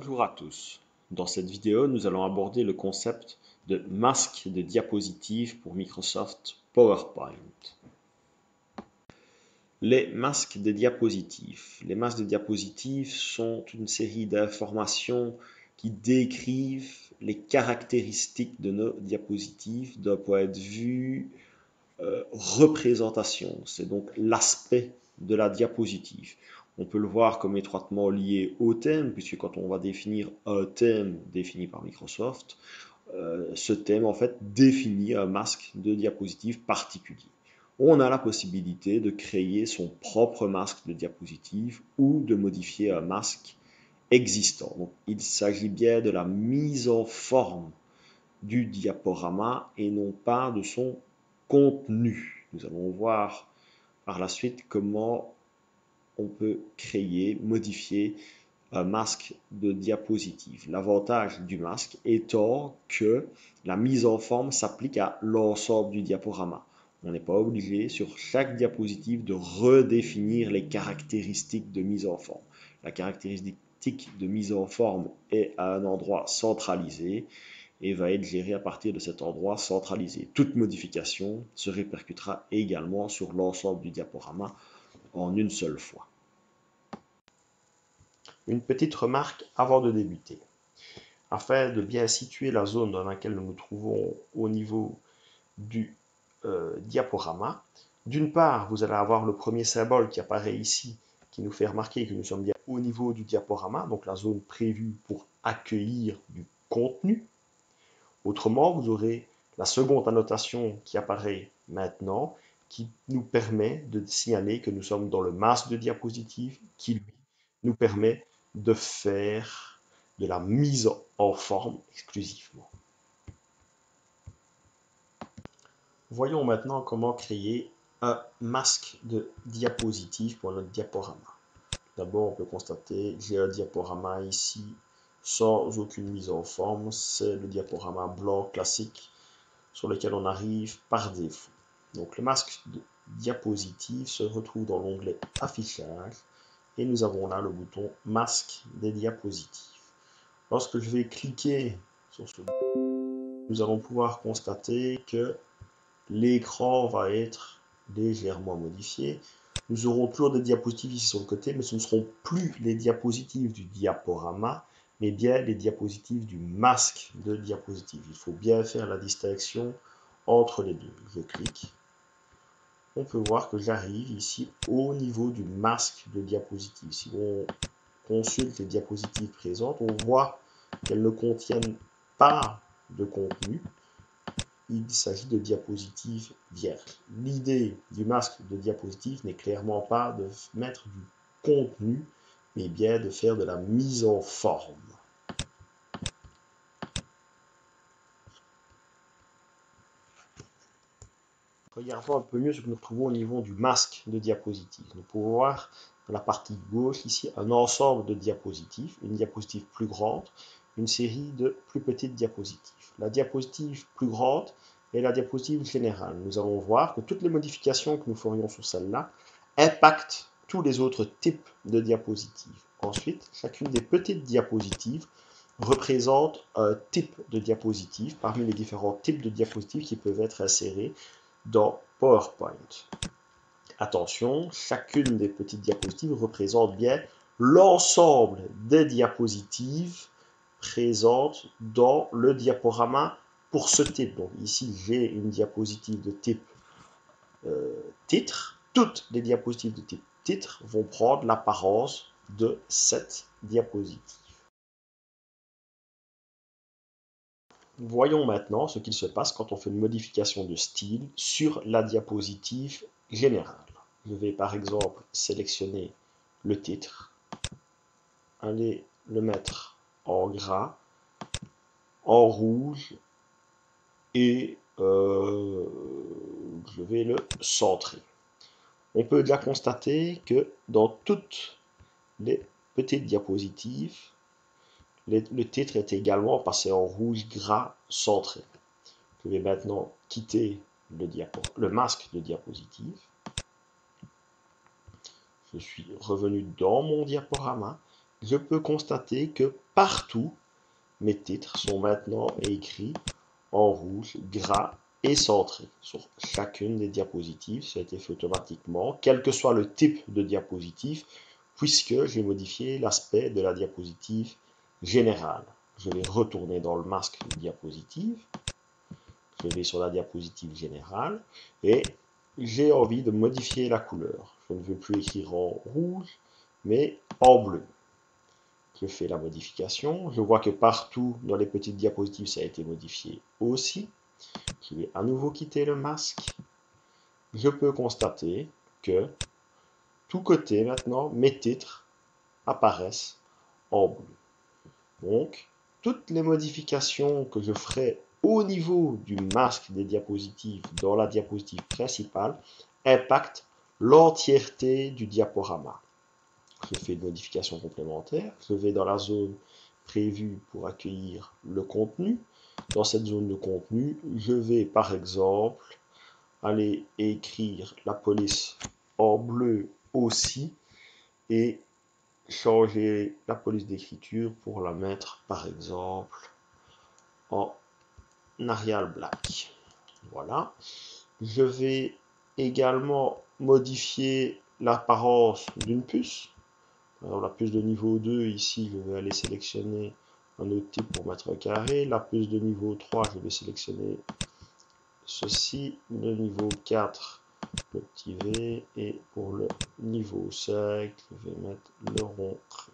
Bonjour à tous. Dans cette vidéo, nous allons aborder le concept de masque de diapositive pour Microsoft PowerPoint. Les masques de diapositive. Les masques de diapositive sont une série d'informations qui décrivent les caractéristiques de nos diapositives d'un point de vue représentation. C'est donc l'aspect de la diapositive. On peut le voir comme étroitement lié au thème, puisque quand on va définir un thème défini par Microsoft, ce thème en fait définit un masque de diapositive particulier. On a la possibilité de créer son propre masque de diapositive ou de modifier un masque existant. Donc, il s'agit bien de la mise en forme du diaporama et non pas de son contenu. Nous allons voir par la suite comment on peut créer, modifier un masque de diapositive. L'avantage du masque étant que la mise en forme s'applique à l'ensemble du diaporama. On n'est pas obligé sur chaque diapositive de redéfinir les caractéristiques de mise en forme. La caractéristique de mise en forme est à un endroit centralisé et va être gérée à partir de cet endroit centralisé. Toute modification se répercutera également sur l'ensemble du diaporama en une seule fois. Une petite remarque avant de débuter. Afin de bien situer la zone dans laquelle nous nous trouvons au niveau du diaporama, d'une part, vous allez avoir le premier symbole qui apparaît ici, qui nous fait remarquer que nous sommes bien au niveau du diaporama, donc la zone prévue pour accueillir du contenu. Autrement, vous aurez la seconde annotation qui apparaît maintenant, qui nous permet de signaler que nous sommes dans le masque de diapositive, qui lui nous permet de faire de la mise en forme exclusivement. Voyons maintenant comment créer un masque de diapositive pour notre diaporama. D'abord, on peut constater que j'ai un diaporama ici sans aucune mise en forme. C'est le diaporama blanc classique sur lequel on arrive par défaut. Donc le masque de diapositive se retrouve dans l'onglet Affichage et nous avons là le bouton Masque des diapositives. Lorsque je vais cliquer sur ce bouton, nous allons pouvoir constater que l'écran va être légèrement modifié. Nous aurons toujours des diapositives ici sur le côté, mais ce ne seront plus les diapositives du diaporama, mais bien les diapositives du masque de diapositive. Il faut bien faire la distinction entre les deux. Je clique. On peut voir que j'arrive ici au niveau du masque de diapositive. Si on consulte les diapositives présentes, on voit qu'elles ne contiennent pas de contenu. Il s'agit de diapositives vierges. L'idée du masque de diapositive n'est clairement pas de mettre du contenu, mais bien de faire de la mise en forme. Regardons un peu mieux ce que nous retrouvons au niveau du masque de diapositive. Nous pouvons voir dans la partie gauche ici un ensemble de diapositives, une diapositive plus grande, une série de plus petites diapositives. La diapositive plus grande est la diapositive générale. Nous allons voir que toutes les modifications que nous ferions sur celle-là impactent tous les autres types de diapositives. Ensuite, chacune des petites diapositives représente un type de diapositive parmi les différents types de diapositives qui peuvent être insérés dans PowerPoint. Attention, chacune des petites diapositives représente bien l'ensemble des diapositives présentes dans le diaporama pour ce type. Donc ici, j'ai une diapositive de type titre. Toutes les diapositives de type titre vont prendre l'apparence de cette diapositive. Voyons maintenant ce qu'il se passe quand on fait une modification de style sur la diapositive générale. Je vais par exemple sélectionner le titre, aller le mettre en gras, en rouge et je vais le centrer. On peut déjà constater que dans toutes les petites diapositives, le titre est également passé en rouge gras centré. Je vais maintenant quitter le masque de diapositive. Je suis revenu dans mon diaporama. Je peux constater que partout, mes titres sont maintenant écrits en rouge, gras et centré sur chacune des diapositives. Ça a été fait automatiquement, quel que soit le type de diapositive, puisque j'ai modifié l'aspect de la diapositive générale. Je vais retourner dans le masque de diapositive. Je vais sur la diapositive générale et j'ai envie de modifier la couleur. Je ne veux plus écrire en rouge, mais en bleu. Je fais la modification. Je vois que partout dans les petites diapositives, ça a été modifié aussi. Je vais à nouveau quitter le masque. Je peux constater que tout côté maintenant, mes titres apparaissent en bleu. Donc, toutes les modifications que je ferai au niveau du masque des diapositives dans la diapositive principale impactent l'entièreté du diaporama. Je fais une modification complémentaire. Je vais dans la zone prévue pour accueillir le contenu. Dans cette zone de contenu, je vais par exemple aller écrire la police en bleu aussi et changer la police d'écriture pour la mettre par exemple en Arial Black. Voilà. Je vais également modifier l'apparence d'une puce. Alors la puce de niveau 2, ici, je vais aller sélectionner un autre type pour mettre un carré. La puce de niveau 3, je vais sélectionner ceci. Le niveau 4, le petit V. Et pour le niveau 5, je vais mettre le rond creux.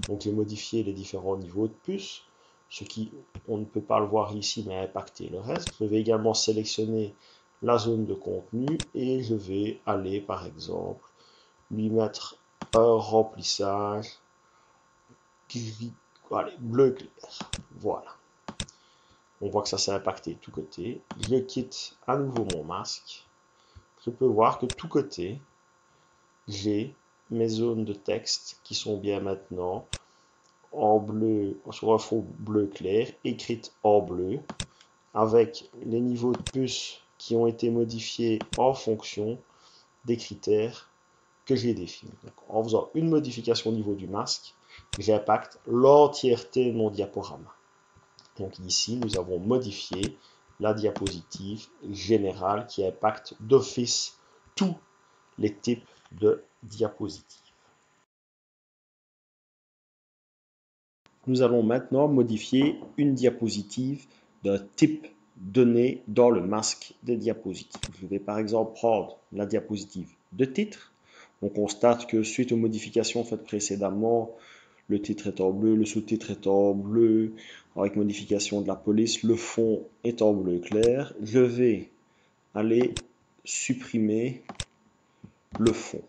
Donc j'ai modifié les différents niveaux de puce, ce qui, on ne peut pas le voir ici, mais a impacté le reste. Je vais également sélectionner la zone de contenu et je vais aller, par exemple, lui mettre un remplissage gris, allez, bleu clair. Voilà. On voit que ça s'est impacté de tous côtés. Je quitte à nouveau mon masque. Je peux voir que de tous côtés, j'ai mes zones de texte qui sont bien maintenant en bleu, sur un fond bleu clair, écrites en bleu, avec les niveaux de puce qui ont été modifiés en fonction des critères que j'ai définis. Donc, en faisant une modification au niveau du masque, j'impacte l'entièreté de mon diaporama. Donc ici, nous avons modifié la diapositive générale qui impacte d'office tous les types de diapositives. Nous allons maintenant modifier une diapositive d'un type donné dans le masque des diapositives. Je vais par exemple prendre la diapositive de titre. On constate que suite aux modifications faites précédemment, le titre est en bleu, le sous-titre est en bleu, avec modification de la police, le fond est en bleu clair. Je vais aller supprimer le fond.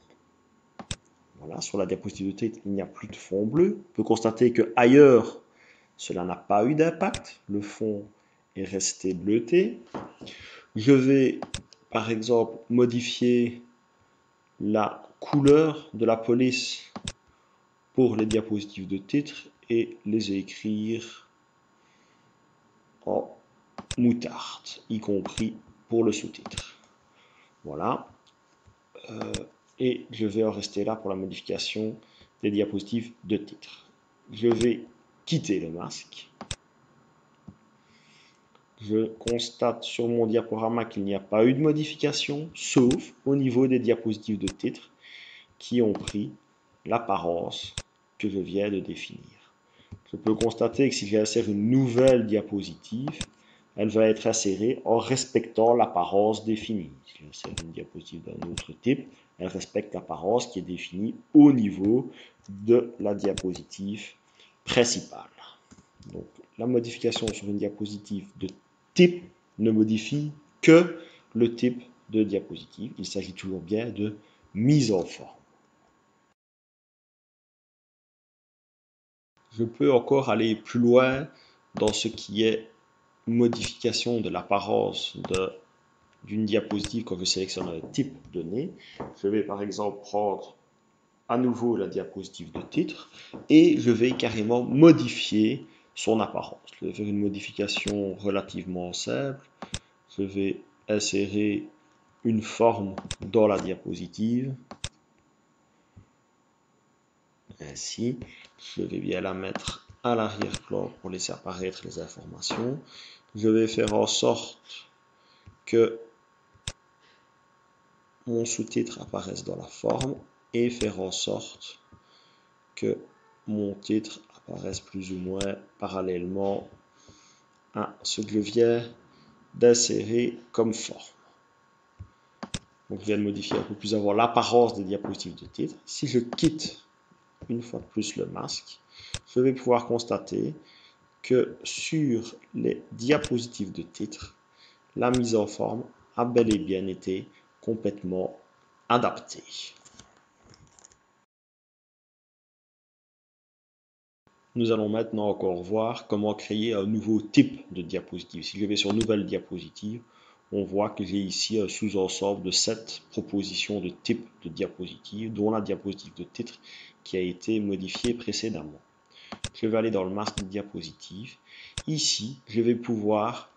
Voilà, sur la diapositive de titre, il n'y a plus de fond bleu. On peut constater que ailleurs, cela n'a pas eu d'impact. Le fond est resté bleuté. Je vais, par exemple, modifier la couleur de la police pour les diapositives de titre et les écrire en moutarde, y compris pour le sous-titre. Voilà. Et je vais en rester là pour la modification des diapositives de titre. Je vais quitter le masque. Je constate sur mon diaporama qu'il n'y a pas eu de modification, sauf au niveau des diapositives de titre qui ont pris l'apparence que je viens de définir. Je peux constater que si j'insère une nouvelle diapositive, elle va être insérée en respectant l'apparence définie. Si j'insère une diapositive d'un autre type, elle respecte l'apparence qui est définie au niveau de la diapositive principale. Donc, la modification sur une diapositive de type ne modifie que le type de diapositive. Il s'agit toujours bien de mise en forme. Je peux encore aller plus loin dans ce qui est modification de l'apparence d'une diapositive quand je sélectionne un type donné. Je vais par exemple prendre à nouveau la diapositive de titre et je vais carrément modifier son apparence. Je vais faire une modification relativement simple. Je vais insérer une forme dans la diapositive. Ainsi, je vais bien la mettre à l'arrière-plan pour laisser apparaître les informations. Je vais faire en sorte que mon sous-titre apparaisse dans la forme et faire en sorte que mon titre apparaisse plus ou moins parallèlement à ce que je viens d'insérer comme forme. Donc je viens de modifier un peu plus avoir l'apparence des diapositives de titre. Si je quitte une fois de plus le masque, je vais pouvoir constater que sur les diapositives de titre, la mise en forme a bel et bien été complètement adaptée. Nous allons maintenant encore voir comment créer un nouveau type de diapositive. Si je vais sur Nouvelle diapositive, on voit que j'ai ici un sous-ensemble de 7 propositions de type de diapositive, dont la diapositive de titre qui a été modifiée précédemment. Je vais aller dans le masque de diapositive. Ici, je vais pouvoir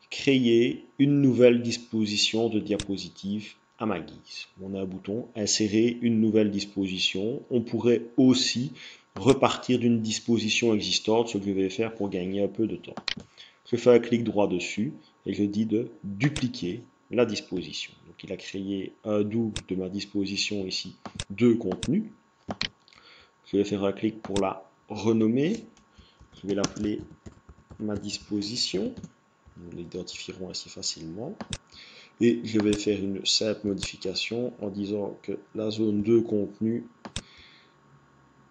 créer une nouvelle disposition de diapositive à ma guise. On a un bouton insérer une nouvelle disposition. On pourrait aussi repartir d'une disposition existante, ce que je vais faire pour gagner un peu de temps. Je fais un clic droit dessus et je dis de dupliquer la disposition. Donc il a créé un double de ma disposition ici, deux contenus. Je vais faire un clic pour la renommer. Je vais l'appeler ma disposition. Nous l'identifierons assez facilement. Et je vais faire une simple modification en disant que la zone de contenu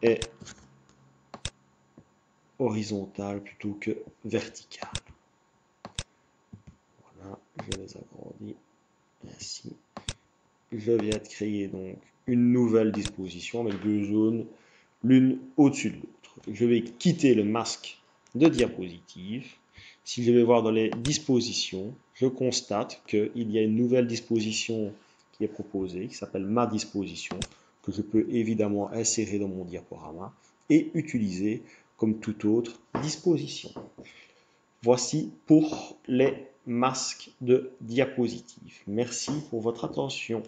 est horizontale plutôt que verticale. Voilà, je les agrandis ainsi. Je viens de créer donc une nouvelle disposition avec deux zones, l'une au-dessus de l'autre. Je vais quitter le masque de diapositive. Si je vais voir dans les dispositions, je constate qu'il y a une nouvelle disposition qui est proposée, qui s'appelle ma disposition, que je peux évidemment insérer dans mon diaporama et utiliser comme toute autre disposition. Voici pour les masques de diapositive. Merci pour votre attention.